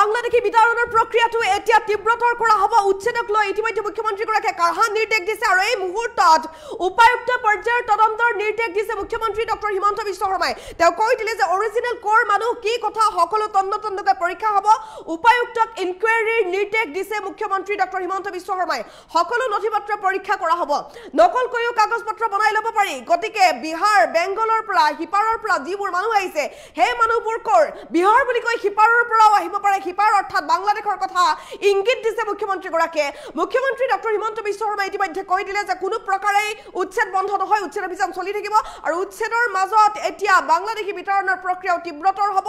বাংলাদেশী বিতাৰণৰ প্ৰক্ৰিয়াটো এতিয়া তীব্ৰতৰ কৰা হ'ব উচ্ছেদক লৈ ইতিমধ্যে মুখ্যমন্ত্ৰীগৰাকীয়ে কাঢ়া নিৰ্দেশ দিছে আৰু এই মুহূৰ্তত উপায়ুক্ত পৰ্যায়ৰ তদন্তৰ নিৰ্দেশ দিছে মুখ্যমন্ত্ৰী ডক্টৰ হিমন্ত বিশ্ব শৰ্মাই তেওঁ কৈ দিলে যে অৰিজিনেল কোৰ মানুহ কি কথা সকলো তন্নতন্নকৈ পৰীক্ষা হ'ব উপায়ুক্তক ইনকুৱাৰীৰ নিৰ্দেশ দিছে মুখ্যমন্ত্ৰী ডক্টৰ হিমন্ত বিশ্ব শৰ্মাই সকলো নথিপত্ৰ পৰীক্ষা কৰা হ'ব নকলকৈও কাগজ পত্ৰ বনাই ল'ব পাৰি গতিকে বিহাৰ বেংগলৰ পৰা হিপাৰৰ পৰা যিবোৰ মানুহ আহিছে হে মানুহবোৰ কৰ বিহাৰ বুলি কৈ হিপাৰৰ পৰাও আহিব পাৰে হিপাৰ অৰ্থাৎ বাংলাদেশৰ কথা ইংগিত দিছে মুখ্যমন্ত্ৰীগৰাকীয়ে মুখ্যমন্ত্ৰী ডক্টৰ হিমন্ত বিশ্ব শৰ্মাই ইতিমধ্যে কৈ দিলে যে কোনো প্ৰকাৰে উচ্ছেদ বন্ধ নহয় উচ্ছেদ অভিযান চলি থাকিব আৰু উচ্ছেদৰ মাজত এতিয়া বাংলাদেশী বিতৰণৰ প্ৰক্ৰিয়াও তীব্ৰতৰ হ'ব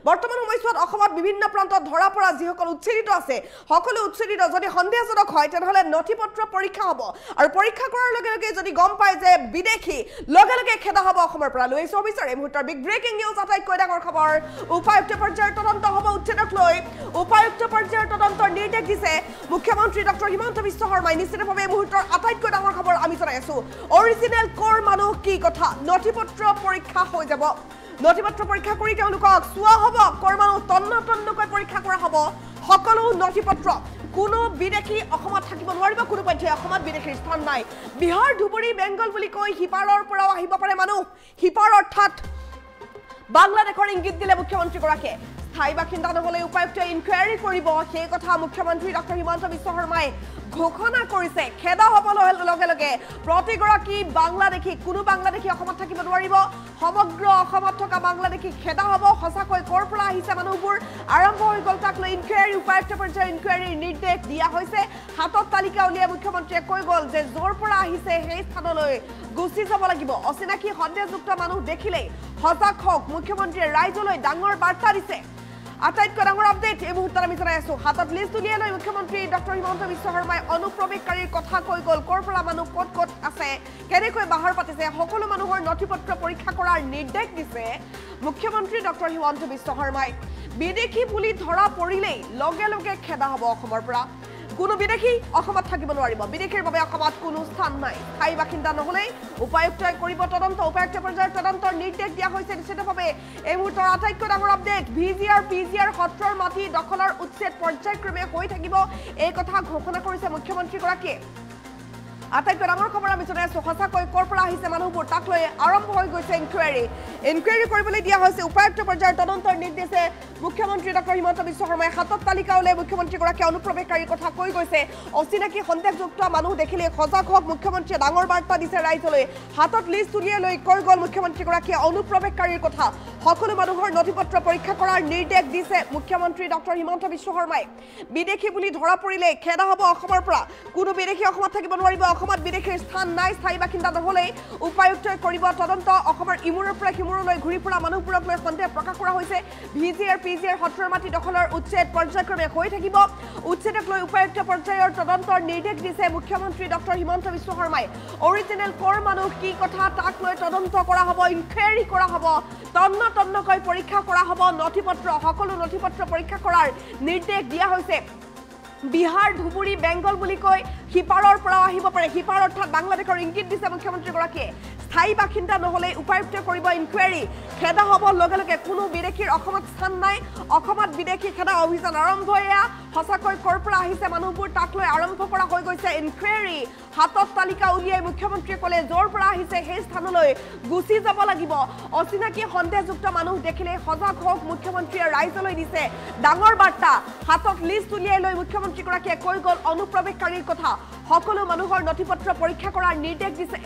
বৰ্তমান সময়ছোৱাত অসমত বিভিন্ন প্ৰান্তত ধৰা পৰা যিসকল উচ্ছেদিত আছে সকলো উচ্ছেদিত যদি সন্দেহজনক হয় তেনেহ'লে নথিপত্ৰ পৰীক্ষা হ'ব আৰু পৰীক্ষা কৰাৰ লগে লগে যদি গম পায় যে বিদেশী লগে লগে খেদা হ'ব অসমৰ পৰা লৈ অফিচাৰ এই মুহূৰ্তৰ বিগ ব্ৰেকিং নিউজ আটাইতকৈ ডাঙৰ খবৰ উপায়ুক্ত পৰ্যায়ৰ তদন্ত হ'ব উচ্ছেদক লৈ উপায়ুক্ত পৰ্যায়ৰ তদন্তৰ নিৰ্দেশ দিছে মুখ্যমন্ত্ৰী ডক্টৰ হিমন্ত বিশ্ব শৰ্মাই নিশ্চিতভাৱে এই মুহূৰ্তৰ আটাইতকৈ ডাঙৰ খবৰ আমি জনাই আছো অৰিজিনেল কোৰ মানুহ কি কথা নথিপত্ৰ পৰীক্ষা হৈ যাব নথিপত্ৰ পৰীক্ষা কৰি তেওঁলোকক চোৱা হ'ব কোৰ মানুহ তন্নতন্নকৈ পৰীক্ষা কৰা হ'ব সকলো নথিপত্ৰ কোনো বিদেশী অসমত থাকিব নোৱাৰিব কোনো পধ্যে অসমত বিদেশীৰ স্থান নাই বিহাৰ ধুবুৰী বেংগল বুলি কৈ হিপাৰৰ পৰাও আহিব পাৰে মানুহ হিপাৰ অৰ্থাৎ বাংলাদেশৰ ইংগিত দিলে মুখ্যমন্ত্ৰীগৰাকীয়ে স্থায়ী বাসিন্দা নহ'লে উপায়ুক্তই ইনকুৱাৰী কৰিব সেই কথা মুখ্যমন্ত্ৰী ডক্টৰ হিমন্ত বিশ্ব শৰ্মাই ঘোষণা কৰিছে খেদা হ'ব লগে লগে প্ৰতিগৰাকী বাংলাদেশী কোনো বাংলাদেশী অসমত থাকিব নোৱাৰিব সমগ্ৰ অসমত থকা বাংলাদেশী খেদা হ'ব সঁচাকৈ ক'ৰ পৰা আহিছে মানুহবোৰ আৰম্ভ হৈ গ'ল তাক লৈ ইনকুৱাৰী উপায়ুক্ত পৰ্যায়ৰ ইনকুৱাৰীৰ নিৰ্দেশ দিয়া হৈছে হাতত তালিকা উলিয়াই মুখ্যমন্ত্ৰীয়ে কৈ গ'ল যে য'ৰ পৰা আহিছে সেই স্থানলৈ গুচি যাব লাগিব অচিনাকি সন্দেহযুক্ত মানুহ দেখিলেই সজাগ হওক মুখ্যমন্ত্ৰীয়ে ৰাইজলৈ ডাঙৰ বাৰ্তা দিছে আটাইতকৈ ডাঙৰ আপডেট এই মুহূৰ্তত আমি জনাই আছো হাতত লিষ্ট উলিয়াই লৈ মুখ্যমন্ত্ৰী ডক্টৰ হিমন্ত বিশ্ব শৰ্মাই অনুপ্ৰৱেশকাৰীৰ কথা কৈ গ'ল ক'ৰ পৰা মানুহ ক'ত ক'ত আছে কেনেকৈ বাহাৰ পাতিছে সকলো মানুহৰ নথিপত্ৰ পৰীক্ষা কৰাৰ নিৰ্দেশ দিছে মুখ্যমন্ত্ৰী ডক্টৰ হিমন্ত বিশ্ব শৰ্মাই বিদেশী বুলি ধৰা পৰিলেই লগে লগে খেদা হ'ব অসমৰ পৰা কোনো বিদেশী অসমত থাকিব নোৱাৰিব বিদেশীৰ বাবে অসমত কোনো স্থান নাই স্থায়ী বাসিন্দা নহ'লে উপায়ুক্তই কৰিব তদন্ত উপায়ুক্ত পৰ্যায়ৰ তদন্তৰ নিৰ্দেশ দিয়া হৈছে নিশ্চিতভাৱে এই মুহূৰ্তৰ আটাইতকৈ ডাঙৰ আপডেট ভিজিআৰ পিজিআৰ সত্ৰৰ মাটি দখলৰ উচ্ছেদ পৰ্যায়ক্ৰমে হৈ থাকিব এই কথা ঘোষণা কৰিছে মুখ্যমন্ত্ৰীগৰাকীয়ে আটাইতকৈ ডাঙৰ খবৰ আমি জনাই আছো সঁচাকৈ ক'ৰ পৰা আহিছে মানুহবোৰ তাক লৈ আৰম্ভ হৈ গৈছে ইনকুৱাৰী কৰিবলৈ দিয়া হৈছে উপায়ুক্ত পৰ্যায়ৰ তদন্তৰ নিৰ্দেশে মুখ্যমন্ত্ৰী ডক্টৰ হিমন্ত বিশ্ব শৰ্মাই হাতত তালিকা উলিয়াই মুখ্যমন্ত্ৰীগৰাকীয়ে অনুপ্ৰৱেশকাৰীৰ কথা কৈ গৈছে অচিনাকি সন্দেহযুক্ত মানুহ দেখিলে সজাগ হওক মুখ্যমন্ত্ৰীয়ে ডাঙৰ বাৰ্তা দিছে ৰাইজলৈ হাতত লিষ্ট উলিয়াই লৈ কৈ গ'ল মুখ্যমন্ত্ৰীগৰাকীয়ে অনুপ্ৰৱেশকাৰীৰ কথা সকলো মানুহৰ নথিপত্ৰ পৰীক্ষা কৰাৰ নিৰ্দেশ দিছে মুখ্যমন্ত্ৰী ডক্টৰ হিমন্ত বিশ্ব শৰ্মাই বিদেশী বুলি ধৰা পৰিলে খেদা হ'ব অসমৰ পৰা কোনো বিদেশী অসমত থাকিব নোৱাৰিব অসমত বিদেশীৰ স্থান নাই স্থায়ী বাসিন্দা নহ'লেই উপায়ুক্তই কৰিব তদন্ত অসমৰ ইমূৰৰ পৰা সিমূৰলৈ ঘূৰি ফুৰা মানুহবোৰক লৈ সন্দেহ প্ৰকাশ কৰা হৈছে ভিজিআৰ পিজিআৰ সত্ৰৰ মাটি দখলৰ উচ্ছেদ পৰ্যায়ক্ৰমে হৈ থাকিব উচ্ছেদক লৈ উপায়ুক্ত পৰ্যায়ৰ তদন্তৰ নিৰ্দেশ দিছে মুখ্যমন্ত্ৰী ডক্টৰ হিমন্ত বিশ্ব শৰ্মাই অৰিজিনেল ক'ৰ মানুহ কি কথা তাক লৈ তদন্ত কৰা হ'ব ইনকুৱাৰী কৰা হ'ব তন্নতন্নকৈ পৰীক্ষা কৰা হ'ব নথিপত্ৰ সকলো নথিপত্ৰ পৰীক্ষা কৰাৰ নিৰ্দেশ দিয়া হৈছে বিহাৰ ধুবুৰী বেংগল বুলি কৈ হিপাৰৰ পৰাও আহিব পাৰে হিপাৰ অৰ্থাৎ বাংলাদেশৰ ইংগিত দিছে মুখ্যমন্ত্ৰীগৰাকীয়ে স্থায়ী বাসিন্দা নহ'লে উপায়ুক্তই কৰিব ইনকুৱাৰী খেদা হ'ব লগে লগে কোনো বিদেশীৰ অসমত স্থান নাই অসমত বিদেশী খেদা অভিযান আৰম্ভ এয়া সঁচাকৈ ক'ৰ পৰা আহিছে মানুহবোৰ তাক লৈ আৰম্ভ কৰা হৈ গৈছে ইনকুৱাৰী হাতত তালিকা উলিয়াই মুখ্যমন্ত্ৰীয়ে ক'লে য'ৰ পৰা আহিছে সেই স্থানলৈ গুচি যাব লাগিব অচিনাকি সন্দেহযুক্ত মানুহ দেখিলে সজাগ হওক মুখ্যমন্ত্ৰীয়ে ৰাইজলৈ দিছে ডাঙৰ বাৰ্তা হাতত লিষ্ট উলিয়াই লৈ মুখ্যমন্ত্ৰীগৰাকীয়ে কৈ গ'ল অনুপ্ৰৱেশকাৰীৰ কথা সকলো মানুহৰ নথিপত্ৰ পৰীক্ষা কৰাৰ নিৰ্দেশ দিছে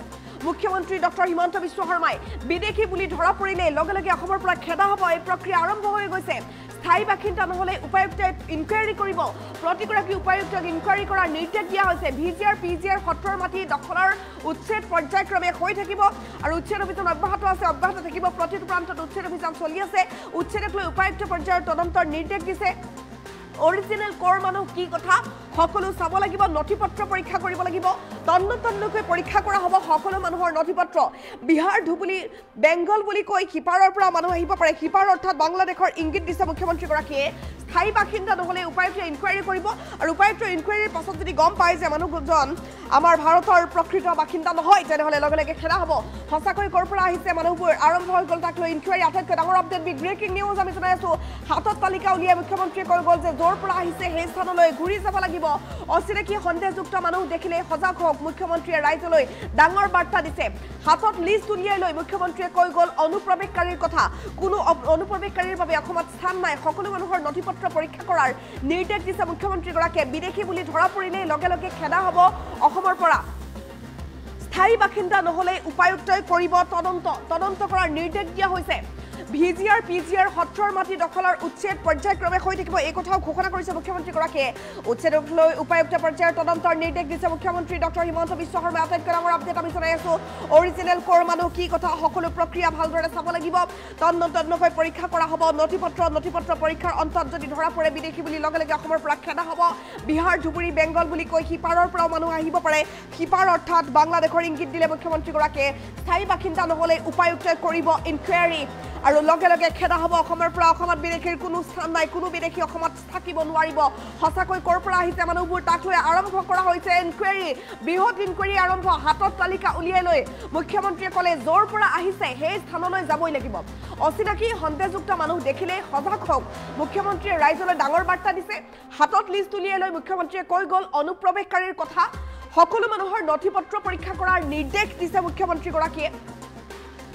মুখ্যমন্ত্ৰী ডক্টৰ হিমন্ত বিশ্ব শৰ্মাই বিদেশী বুলি ধৰা পৰিলে লগে লগে অসমৰ পৰা খেদা হ'ব এই প্ৰক্ৰিয়া আৰম্ভ হৈ গৈছে স্থায়ী বাসিন্দা নহ'লে উপায়ুক্তই ইনকুৱাৰী কৰিব প্ৰতিগৰাকী উপায়ুক্তক ইনকুৱাৰী কৰাৰ নিৰ্দেশ দিয়া হৈছে ভিজিআৰ পিজিআৰ সত্ৰৰ মাটি দখলৰ উচ্ছেদ পৰ্যায়ক্ৰমে হৈ থাকিব আৰু উচ্ছেদ অভিযান অব্যাহত আছে অব্যাহত থাকিব প্ৰতিটো প্ৰান্তত উচ্ছেদ অভিযান চলি আছে উচ্ছেদক লৈ উপায়ুক্ত পৰ্যায়ৰ তদন্তৰ নিৰ্দেশ দিছে অৰিজিনেল ক'ৰ মানুহ কি কথা সকলো চাব লাগিব নথিপত্ৰ পৰীক্ষা কৰিব লাগিব তন্নতন্নকৈ পৰীক্ষা কৰা হ'ব সকলো মানুহৰ নথিপত্ৰ বিহাৰ ধুবুৰী বেংগল বুলি কৈ হিপাৰৰ পৰা মানুহ আহিব পাৰে হিপাৰ অৰ্থাৎ বাংলাদেশৰ ইংগিত দিছে মুখ্যমন্ত্ৰীগৰাকীয়ে স্থায়ী বাসিন্দা নহ'লে উপায়ুক্তই ইনকুৱাৰী কৰিব আৰু উপায়ুক্তৰ ইনকুৱাৰীৰ পাছত যদি গম পায় যে মানুহজন আমাৰ ভাৰতৰ প্ৰকৃত বাসিন্দা নহয় তেনেহ'লে লগে লগে খেদা হ'ব সঁচাকৈ ক'ৰ পৰা আহিছে মানুহবোৰ আৰম্ভ হৈ গ'ল তাক লৈ ইনকুৱাৰী আটাইতকৈ ডাঙৰ আপডেট বিগ ব্ৰেকিং নিউজ আমি জনাই আছো হাতত তালিকা উলিয়াই মুখ্যমন্ত্ৰীয়ে কৈ গ'ল যে য'ৰ পৰা আহিছে সেই স্থানলৈ ঘূৰি যাব লাগিব অচিনাকি সন্দেহযুক্ত মানুহ দেখিলে সজাগ হওক মুখ্যমন্ত্ৰীয়ে ৰাইজলৈ ডাঙৰ বাৰ্তা দিছে হাতত লিষ্ট উলিয়াই লৈ মুখ্যমন্ত্ৰীয়ে কৈ গ'ল অনুপ্ৰৱেশকাৰীৰ কথা কোনো অনুপ্ৰৱেশকাৰীৰ বাবে অসমত স্থান নাই সকলো মানুহৰ নথিপত্ৰ পৰীক্ষা কৰাৰ নিৰ্দেশ দিছে মুখ্যমন্ত্ৰীগৰাকীয়ে বিদেশী বুলি ধৰা পৰিলেই লগে লগে খেদা হ'ব অসমৰ পৰা স্থায়ী বাসিন্দা নহলে উপায়ুক্তই কৰিব তদন্ত কৰাৰ নিৰ্দেশ দিয়া হৈছে ভিজিআৰ পিজিআৰ সত্ৰৰ মাটি দখলৰ উচ্ছেদ পৰ্যায়ক্ৰমে হৈ থাকিব এই কথাও ঘোষণা কৰিছে মুখ্যমন্ত্ৰীগৰাকীয়ে উচ্ছেদক লৈ উপায়ুক্ত পৰ্যায়ৰ তদন্তৰ নিৰ্দেশ দিছে মুখ্যমন্ত্ৰী ডক্টৰ হিমন্ত বিশ্ব শৰ্মাই আটাইতকৈ ডাঙৰ আপডেট আমি জনাই আছো অৰিজিনেল কোৰ মানুহ কি কথা সকলো প্ৰক্ৰিয়া ভালদৰে চাব লাগিব তন্নকৈ পৰীক্ষা কৰা হ'ব নথিপত্ৰ পৰীক্ষাৰ অন্তত যদি ধৰা পৰে বিদেশী বুলি লগে লগে অসমৰ পৰা খেদা হ'ব বিহাৰ ধুবুৰী বেংগল বুলি কৈ সিপাৰৰ পৰাও মানুহ আহিব পাৰে সিপাৰ অৰ্থাৎ বাংলাদেশৰ ইংগিত দিলে মুখ্যমন্ত্ৰীগৰাকীয়ে স্থায়ী বাসিন্দা নহলে উপায়ুক্তই কৰিব ইনকুৱাৰী আৰু লগে লগে খেদা হ'ব অসমৰ পৰা অসমত বিদেশীৰ কোনো স্থান নাই কোনো বিদেশী অসমত থাকিব নোৱাৰিব সঁচাকৈ ক'ৰ পৰা আহিছে মানুহবোৰ তাক লৈ আৰম্ভ কৰা হৈছে ইনকুৱাৰী বৃহৎ ইনকুৱাৰী আৰম্ভ হাতত তালিকা উলিয়াই লৈ মুখ্যমন্ত্ৰীয়ে ক'লে য'ৰ পৰা আহিছে সেই স্থানলৈ যাবই লাগিব অচিনাকি সন্দেহযুক্ত মানুহ দেখিলে সজাগ হওক মুখ্যমন্ত্ৰীয়ে ৰাইজলৈ ডাঙৰ বাৰ্তা দিছে হাতত লিষ্ট উলিয়াই লৈ মুখ্যমন্ত্ৰীয়ে কৈ গ'ল অনুপ্ৰৱেশকাৰীৰ কথা সকলো মানুহৰ নথিপত্ৰ পৰীক্ষা কৰাৰ নিৰ্দেশ দিছে মুখ্যমন্ত্ৰীগৰাকীয়ে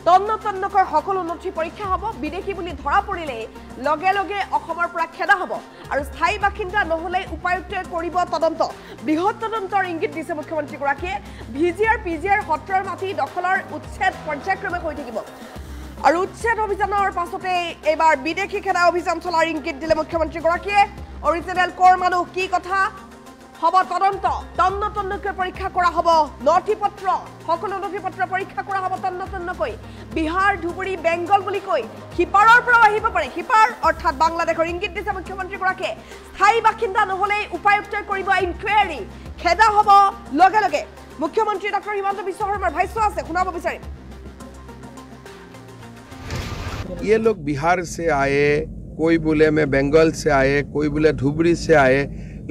তন্নকৈ সকলো নথি পৰীক্ষা হ'ব বিদেশী বুলি ধৰা পৰিলে লগে লগে অসমৰ পৰা খেদা হ'ব আৰু স্থায়ী বাসিন্দা নহলে উপায়ুক্তই কৰিব তদন্ত বৃহৎ তদন্তৰ ইংগিত দিছে মুখ্যমন্ত্ৰীগৰাকীয়ে ভিজিআৰ পিজিআৰ সত্ৰৰ মাটি দখলৰ উচ্ছেদ পৰ্যায়ক্ৰমে হৈ থাকিব আৰু উচ্ছেদ অভিযানৰ পাছতে এবাৰ বিদেশী খেদা অভিযান চলাৰ ইংগিত দিলে মুখ্যমন্ত্ৰীগৰাকীয়ে অৰিজিনেল কোৰ মানুহ কি কথা হ'ব তন্নকৈ পৰীক্ষা কৰা হ'ব নথিপত্ৰ সকলো নথিপত্ৰ পৰীক্ষা কৰা হ'ব তন্নকৈ বিহাৰ ধুবুৰী বেংগল বুলি কৈ সিপাৰৰ পৰাও আহিব পাৰে সিপাৰ অৰ্থাৎ বাংলাদেশৰ ইংগিত দিছে মুখ্যমন্ত্ৰীগৰাকীয়ে স্থায়ী বাসিন্দা নহলে উপায়ুক্তই কৰিব ইনকুৱাৰী খেদা হ'ব লগে লগে মুখ্যমন্ত্ৰী ডক্টৰ হিমন্ত বিশ্ব শৰ্মাৰ ভাষ্য আছে শুনাব বিচাৰিম ये लोग बिहार से आए कोई बोले मैं बंगाल से आए कोई बोले धुबरी से आए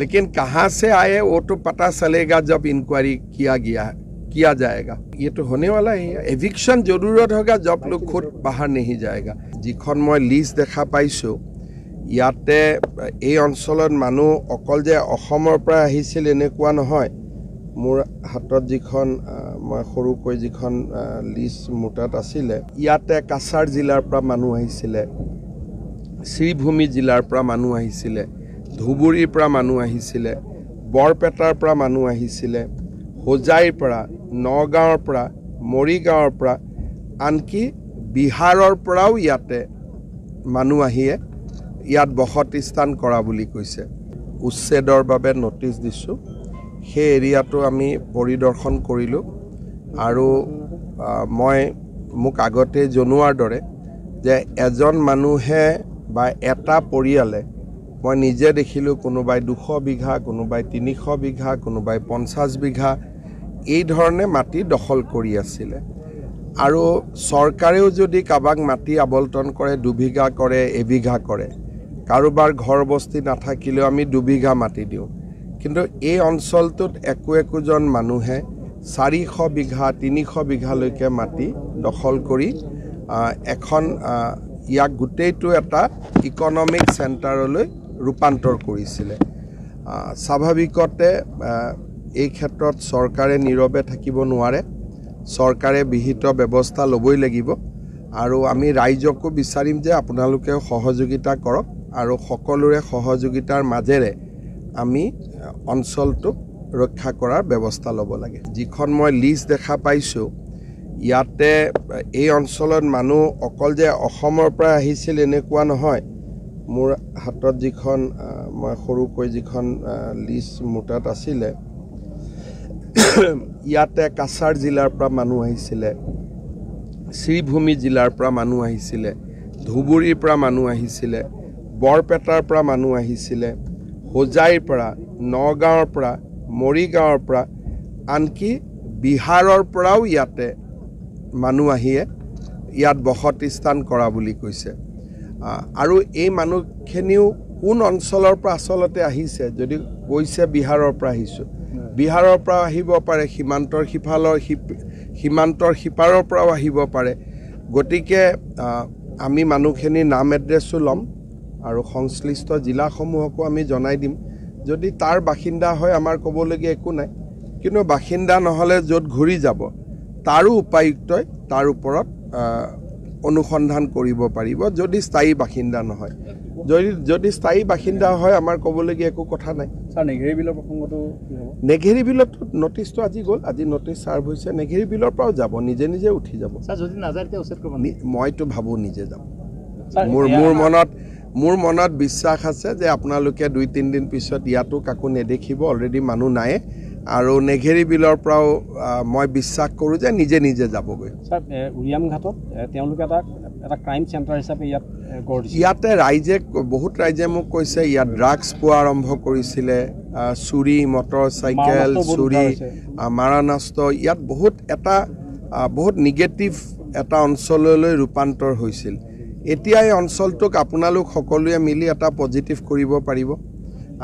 लेकिन कहाँ से आए वो तो पता चलेगा जब इंक्वायरी किया जाएगा ये तो होने वाला ही है एविक्शन जरूरत होगा जब लोग खुद बाहर नहीं जाएगा जिखन मैं लिस्ट देखा पाइছো ইয়াতে এই অঞ্চলত মানুহ অকল যে অসমৰ পৰা আহিছিল এনেকুৱা নহয় মোৰ হাতত যিখন মই সৰুকৈ যিখন লিষ্ট মুটাত আছিলে ইয়াতে কাছাৰ জিলাৰ পৰা মানুহ আহিছিলে শ্ৰীভূমি জিলাৰ পৰা মানুহ আহিছিলে ধুবুৰীৰ পৰা মানুহ আহিছিলে বৰপেটাৰ পৰা মানুহ আহিছিলে হোজাইৰ পৰা নগাঁৱৰ পৰা মৰিগাঁৱৰ পৰা আনকি বিহাৰৰ পৰাও ইয়াতে মানুহ আহিয়ে ইয়াত বসতি স্থান কৰা বুলি কৈছে উচ্ছেদৰ বাবে নটিচ দিছো সেই এৰিয়াটো আমি পৰিদৰ্শন কৰিলো আৰু মই মোক আগতে জনোৱাৰ দৰে যে এজন মানুহে বা এটা পৰিয়ালে মই নিজে দেখিলো কোনোবাই 200 বিঘা কোনোবাই 300 বিঘা কোনোবাই 50 বিঘা এই ধৰণে মাটি দখল কৰি আছিল আৰু চৰকাৰেও যদি কাবাক মাটি আবলটন কৰে 2 বিঘা কৰে 1 বিঘা কৰে কাৰোবাৰ ঘৰ বস্তি নাথাকিলেও আমি 2 বিঘা মাটি দিওঁ কিন্তু এই অঞ্চলটোত একোজন মানুহে 400 বিঘা 300 বিঘালৈকে মাটি দখল কৰি এখন ইয়াক গোটেইটো এটা ইকনমিক সেন্টাৰলৈ ৰূপান্তৰ কৰিছিল স্বাভাৱিকতে এই ক্ষেত্ৰত চৰকাৰে নীৰৱে থাকিব নোৱাৰে চৰকাৰে বিহিত ব্যৱস্থা ল'বই লাগিব আৰু আমি ৰাইজকো বিচাৰিম যে আপোনালোকে সহযোগিতা কৰক আৰু সকলোৰে সহযোগিতাৰ মাজেৰে আমি অঞ্চলটোক ৰক্ষা কৰাৰ ব্যৱস্থা ল'ব লাগে যিখন মই লিষ্ট দেখা পাইছো ইয়াতে এই অঞ্চলত মানুহ অকল যে অসমৰ পৰা আহিছিল এনেকুৱা নহয় মোৰ হাতত যিখন মই সৰুকৈ যিখন লিষ্ট মুটাত আছিলে ইয়াতে কাছাৰ জিলাৰ পৰা মানুহ আহিছিলে শ্ৰীভূমি জিলাৰ পৰা মানুহ আহিছিলে ধুবুৰীৰ পৰা মানুহ আহিছিলে বৰপেটাৰ পৰা মানুহ আহিছিলে হোজাইৰ পৰা নগাঁৱৰ পৰা মৰিগাঁৱৰ পৰা আনকি বিহাৰৰ পৰাও ইয়াতে মানুহ আহিয়ে ইয়াত বসতি স্থান কৰা বুলি কৈছে আৰু এই মানুহখিনিও কোন অঞ্চলৰ পৰা আচলতে আহিছে যদি কৈছে বিহাৰৰ পৰা আহিছো বিহাৰৰ পৰা আহিব পাৰে সীমান্তৰ সিপাৰৰ পৰাও আহিব পাৰে গতিকে আমি মানুহখিনি নাম এড্ৰেছো ল'ম আৰু সংশ্লিষ্ট জিলাসমূহকো আমি জনাই দিম যদি তাৰ বাসিন্দা হয় আমাৰ ক'বলগীয়া একো নাই কিন্তু বাসিন্দা নহ'লে য'ত ঘূৰি যাব তাৰো উপায়ুক্তই তাৰ ওপৰত অনুসন্ধান কৰিব পাৰিব যদি স্থায়ী বাসিন্দা নহয় যদি স্থায়ী বাসিন্দা হয় আমাৰ ক'বলগীয়া একো কথা নাই স্যাৰ নেঘেৰি বিলৰ প্ৰসংগটো কি হ'ব নেঘেৰি বিলত নটিছটো আজি গ'ল আজি নটিছ ছাৰ্ভ হৈছে নেঘেৰি বিলৰ পৰাও যাব নিজে নিজে উঠি যাব স্যাৰ যদি নাযায় তেতিয়া উচ্ছেদ কৰিব মইতো ভাবোঁ নিজে যাব মোৰ মনত বিশ্বাস আছে যে আপোনালোকে 2-3 দিন পিছত ইয়াতো কাকো নেদেখিব অলৰেডি মানুহ নাই আৰু নেঘেৰি বিলৰ পৰাও মই বিশ্বাস কৰোঁ যে নিজে নিজে যাবগৈ স্যাৰ উৰিয়াম ঘাটত তেওঁলোকে এটা ক্ৰাইম চেণ্টাৰ হিচাপে ইয়াত গঢ় দিছে ইয়াতে ৰাইজে বহুত ৰাইজে মোক কৈছে ইয়াত ড্ৰাগছ পোৱা আৰম্ভ কৰিছিলে চুৰি মটৰচাইকেল চুৰি মাৰণাস্ত্ৰ ইয়াত বহুত নিগেটিভ এটা অঞ্চললৈ ৰূপান্তৰ হৈছিল এতিয়া এই অঞ্চলটোক আপোনালোক সকলোৱে মিলি এটা পজিটিভ কৰিব পাৰিব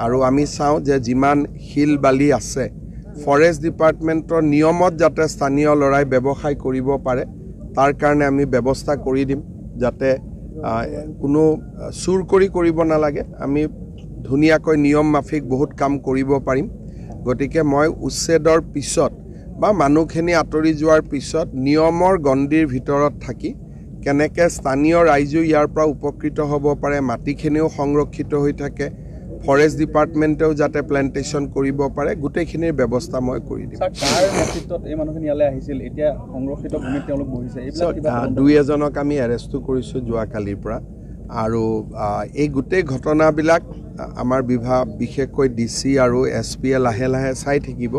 আৰু আমি চাওঁ যে যিমান শিল বালি আছে ফৰেষ্ট ডিপাৰ্টমেণ্টৰ নিয়মত যাতে স্থানীয় লৰাই ব্যৱসায় কৰিব পাৰে তাৰ কাৰণে আমি ব্যৱস্থা কৰি দিম যাতে কোনো চুৰ কৰিব নালাগে আমি ধুনীয়াকৈ নিয়ম মাফিক বহুত কাম কৰিব পাৰিম গতিকে মই উচ্ছেদৰ পিছত বা মানুহখিনি আঁতৰি যোৱাৰ পিছত নিয়মৰ গণ্ডিৰ ভিতৰত থাকি কেনেকৈ স্থানীয় ৰাইজো ইয়াৰ পৰা উপকৃত হ'ব পাৰে মাটিখিনিও সংৰক্ষিত হৈ থাকে ফৰেষ্ট ডিপাৰ্টমেণ্টেও যাতে প্লেণ্টেশ্যন কৰিব পাৰে গোটেইখিনিৰ ব্যৱস্থা মই কৰি দিম কাৰ নেতৃত্বত এই মানুহখিনি ইয়ালৈ আহিছিল এতিয়া সংৰক্ষিত ভূমিত তেওঁলোক বহিছে এইবিলাক 2-এজনক আমি এৰেষ্টটো কৰিছোঁ যোৱাকালিৰ পৰা আৰু এই গোটেই ঘটনাবিলাক আমাৰ বিভাগ বিশেষকৈ ডিচি আৰু এছপিয়ে লাহে লাহে চাই থাকিব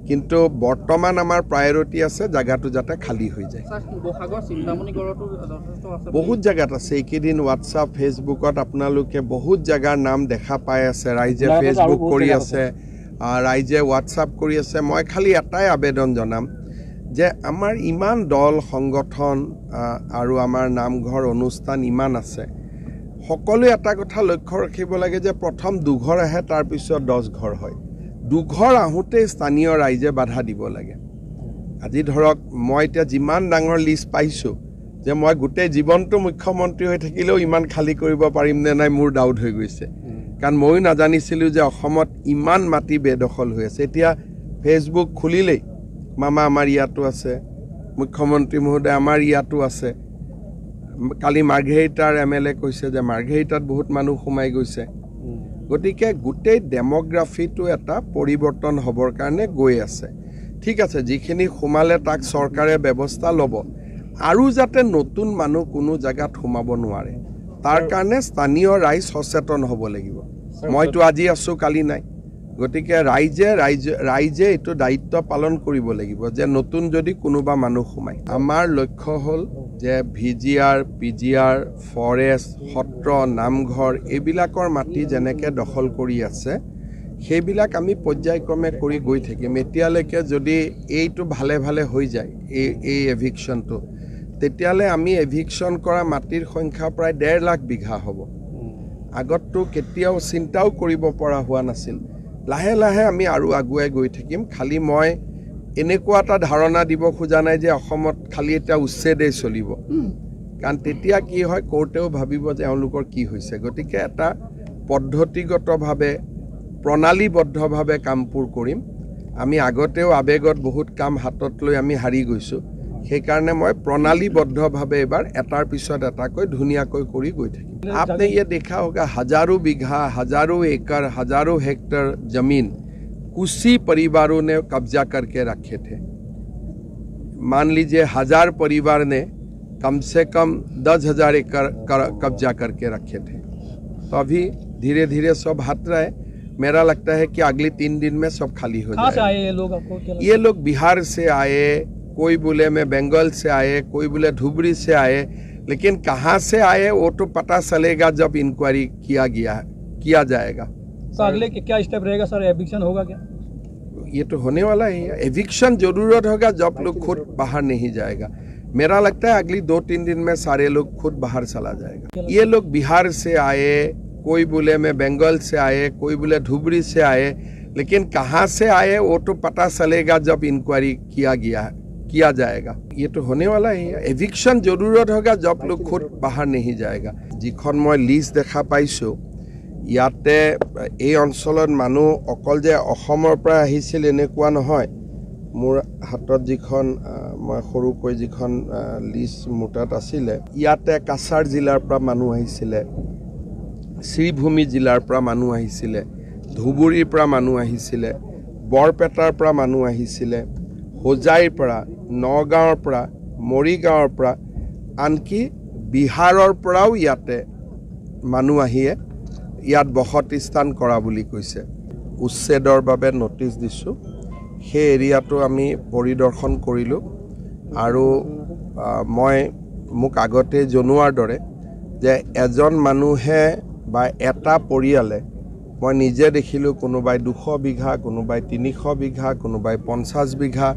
কিন্তু বৰ্তমান আমাৰ প্ৰায়ৰিটি আছে জায়গাটো যাতে খালী হৈ যায় বহুত জায়গাত আছে এইকেইদিন হোৱাটছআপ ফেচবুকত আপোনালোকে বহুত জায়গাৰ নাম দেখা পাই আছে ৰাইজে ফেচবুক কৰি আছে ৰাইজে হোৱাটছআপ কৰি আছে মই খালি এটাই আবেদন জনাম যে আমাৰ ইমান দল সংগঠন আৰু আমাৰ নামঘৰ অনুষ্ঠান ইমান আছে সকলোৱে এটা কথা লক্ষ্য ৰাখিব লাগে যে প্ৰথম 2 ঘৰ আহে তাৰপিছত 10 ঘৰ হয় 2 ঘৰ আহোঁতে স্থানীয় ৰাইজে বাধা দিব লাগে আজি ধৰক মই এতিয়া যিমান ডাঙৰ লিষ্ট পাইছোঁ যে মই গোটেই জীৱনটো মুখ্যমন্ত্ৰী হৈ থাকিলেও ইমান খালী কৰিব পাৰিম নে নাই মোৰ ডাউট হৈ গৈছে কাৰণ ময়ো নাজানিছিলোঁ যে অসমত ইমান মাটি বেদখল হৈ আছে এতিয়া ফেচবুক খুলিলেই মামা আমাৰ ইয়াতো আছে মুখ্যমন্ত্ৰী মহোদয় আমাৰ ইয়াতো আছে কালি মাৰ্ঘেৰিটাৰ MLA কৈছে যে মাৰ্ঘেৰিটাত বহুত মানুহ সোমাই গৈছে গতিকে গোটেই ডেমোগ্ৰাফিটো এটা পৰিৱৰ্তন হ'বৰ কাৰণে গৈ আছে ঠিক আছে যিখিনি সোমালে তাক চৰকাৰে ব্যৱস্থা ল'ব আৰু যাতে নতুন মানুহ কোনো জায়গাত সোমাব নোৱাৰে তাৰ কাৰণে স্থানীয় ৰাইজ সচেতন হ'ব লাগিব মইতো আজি আছোঁ কালি নাই গতিকে ৰাইজে এইটো দায়িত্ব পালন কৰিব লাগিব যে নতুন যদি কোনোবা মানুহ সোমায় আমাৰ লক্ষ্য হ'ল যে VGR PGR ফৰেষ্ট সত্ৰ নামঘৰ এইবিলাকৰ মাটি যেনেকৈ দখল কৰি আছে সেইবিলাক আমি পৰ্যায়ক্ৰমে কৰি গৈ থাকিম এতিয়ালৈকে যদি এইটো ভালে ভালে হৈ যায় এই এভিকশ্যনটো তেতিয়াহ'লে আমি এভিকশ্যন কৰা মাটিৰ সংখ্যা প্ৰায় 1.5 লাখ বিঘা হ'ব আগততো কেতিয়াও চিন্তাও কৰিব পৰা হোৱা নাছিল লাহে লাহে আমি আৰু আগুৱাই গৈ থাকিম খালি মই এনেকুৱা এটা ধাৰণা দিব খোজা নাই যে অসমত খালি এটা উচ্ছেদেই চলিব কাৰণ তেতিয়া কি হয় কোৰ্টেও ভাবিব যে এওঁলোকৰ কি হৈছে গতিকে এটা পদ্ধতিগতভাৱে প্ৰণালীবদ্ধভাৱে কামবোৰ কৰিম আমি আগতেও আবেগত বহুত কাম হাতত লৈ আমি হাৰি গৈছোঁ সেইকাৰণে মই প্ৰণালীবদ্ধভাৱে এবাৰ এটাৰ পিছত এটাকৈ ধুনীয়াকৈ কৰি গৈ থাকিম आपने ये देखा होगा हजारों बीघा हजारों एकड़ हजारों हेक्टर जमीन कुछ परिवारों ने कब्जा करके रखे थे मान लीजिए 1000 परिवार ने कम से कम 10,000 एकड़ कब्जा करके रखे थे तो अभी धीरे धीरे सब हट रहे मेरा लगता है कि अगले 3 दिन में सब खाली हो जाएगा ये लोग बिहार से आए कोई बोले मैं बंगाल से आए कोई बोले धुबरी से आए लेकिन कहाँ से आए वो तो पता चलेगा जब इंक्वायरी किया जाएगा तो अगले क्या स्टेप रहेगा सर एविक्शन होगा क्या ये तो होने वाला ही है एविक्शन जरूरत होगा जब लोग खुद बाहर नहीं जाएगा मेरा लगता है अगली 2-3 दिन में सारे लोग खुद बाहर चला जाएगा ये लोग बिहार से आए कोई बोले मैं बंगाल से आए कोई बोले धुबरी से आए लेकिन कहाँ से आए वो तो पता चलेगा जब इंक्वायरी किया जाएगा। ये तो होने वाला ही है। एविक्शन जरूरत होगा जब लोग खुद बाहर नहीं जाएगा। जिखन मैं लिस्ट देखा पाइছো ইয়াতে এই অঞ্চলত মানুহ অকল যে অসমৰ পৰা আহিছিল এনেকুৱা নহয়। মোৰ হাতত যিখন মই সৰুকৈ যিখন লিষ্ট মুটাত আছিলে ইয়াতে কাছাৰ জিলাৰ পৰা মানুহ আহিছিলে, শ্ৰীভূমি জিলাৰ পৰা মানুহ আহিছিলে, ধুবুৰীৰ পৰা মানুহ আহিছিলে, বৰপেটাৰ পৰা মানুহ আহিছিলে, হোজাইৰ পৰা, নগাঁৱৰ পৰা, মৰিগাঁৱৰ পৰা, আনকি বিহাৰৰ পৰাও ইয়াতে মানুহ আহিয়ে ইয়াত বসতি স্থান কৰা বুলি কৈছে। উচ্ছেদৰ বাবে নটিচ দিছোঁ। সেই এৰিয়াটো আমি পৰিদৰ্শন কৰিলোঁ আৰু মই মোক আগতে জনোৱাৰ দৰে যে এজন মানুহে বা এটা পৰিয়ালে মই নিজে দেখিলোঁ কোনোবাই 200 বিঘা, কোনোবাই 300 বিঘা, কোনোবাই 50 বিঘা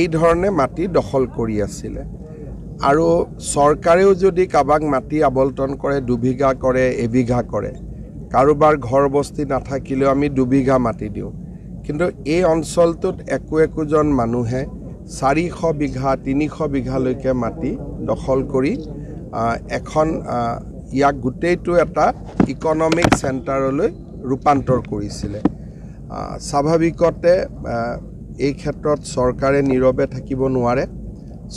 এই ধৰণে মাটি দখল কৰি আছিলে। আৰু চৰকাৰেও যদি কাবাক মাটি আবলটন কৰে 2 বিঘা কৰে, 1 বিঘা কৰে, কাৰোবাৰ ঘৰ বস্তি নাথাকিলেও আমি 2 বিঘা মাটি দিওঁ। কিন্তু এই অঞ্চলটোত একোজন মানুহে 400 বিঘা 300 বিঘালৈকে মাটি দখল কৰি এখন ইয়াক গোটেইটো এটা ইকনমিক চেণ্টাৰলৈ ৰূপান্তৰ কৰিছিলে। স্বাভাৱিকতে এই ক্ষেত্ৰত চৰকাৰে নীৰৱে থাকিব নোৱাৰে।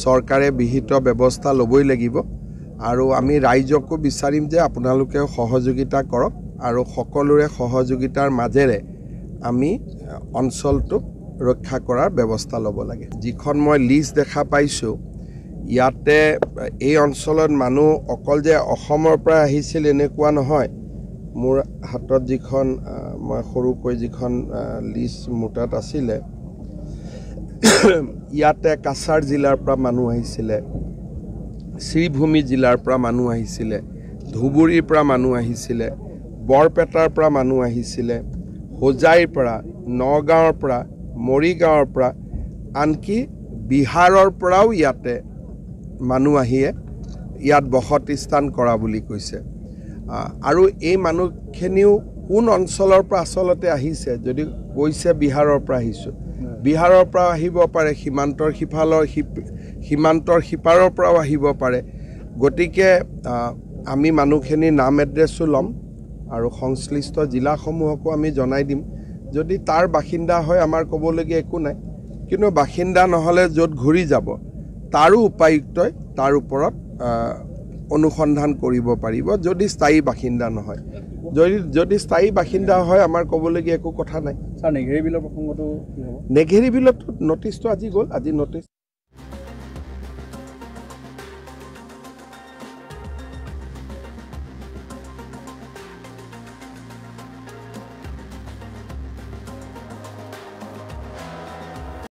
চৰকাৰে বিহিত ব্যৱস্থা ল'বই লাগিব আৰু আমি ৰাইজকো বিচাৰিম যে আপোনালোকে সহযোগিতা কৰক আৰু সকলোৰে সহযোগিতাৰ মাজেৰে আমি অঞ্চলটোক ৰক্ষা কৰাৰ ব্যৱস্থা ল'ব লাগে। যিখন মই লিষ্ট দেখা পাইছোঁ ইয়াতে এই অঞ্চলত মানুহ অকল যে অসমৰ পৰা আহিছিল এনেকুৱা নহয়। মোৰ হাতত যিখন মই সৰুকৈ যিখন লিষ্ট মুটাত আছিলে ইয়াতে কাছাৰ জিলাৰ পৰা মানুহ আহিছিলে, শ্ৰীভূমি জিলাৰ পৰা মানুহ আহিছিলে, ধুবুৰীৰ পৰা মানুহ আহিছিলে, বৰপেটাৰ পৰা মানুহ আহিছিলে, হোজাইৰ পৰা, নগাঁৱৰ পৰা, মৰিগাঁৱৰ পৰা, আনকি বিহাৰৰ পৰাও ইয়াতে মানুহ আহিয়ে ইয়াত বসতি স্থান কৰা বুলি কৈছে। আৰু এই মানুহখিনিও কোন অঞ্চলৰ পৰা আচলতে আহিছে, যদি কৈছে বিহাৰৰ পৰা আহিছোঁ, বিহাৰৰ পৰা আহিব পাৰে, সীমান্তৰ সিপাৰৰ পৰাও আহিব পাৰে। গতিকে আমি মানুহখিনিৰ নাম এড্ৰেছো ল'ম আৰু সংশ্লিষ্ট জিলাসমূহকো আমি জনাই দিম। যদি তাৰ বাসিন্দা হয় আমাৰ ক'বলগীয়া একো নাই, কিন্তু বাসিন্দা নহ'লে য'ত ঘূৰি যাব তাৰো উপায়ুক্তই তাৰ ওপৰত অনুসন্ধান কৰিব পাৰিব যদি স্থায়ী বাসিন্দা নহয়। যদি স্থায়ী বাসিন্দা হয় আমাৰ ক'বলগীয়া একো কথা নাই। স্যাৰ নেঘেৰি বিলৰ প্ৰসংগটো কি হ'ব? নেঘেৰি বিলত নটিচটো আজি গ'ল, আজি নটিচ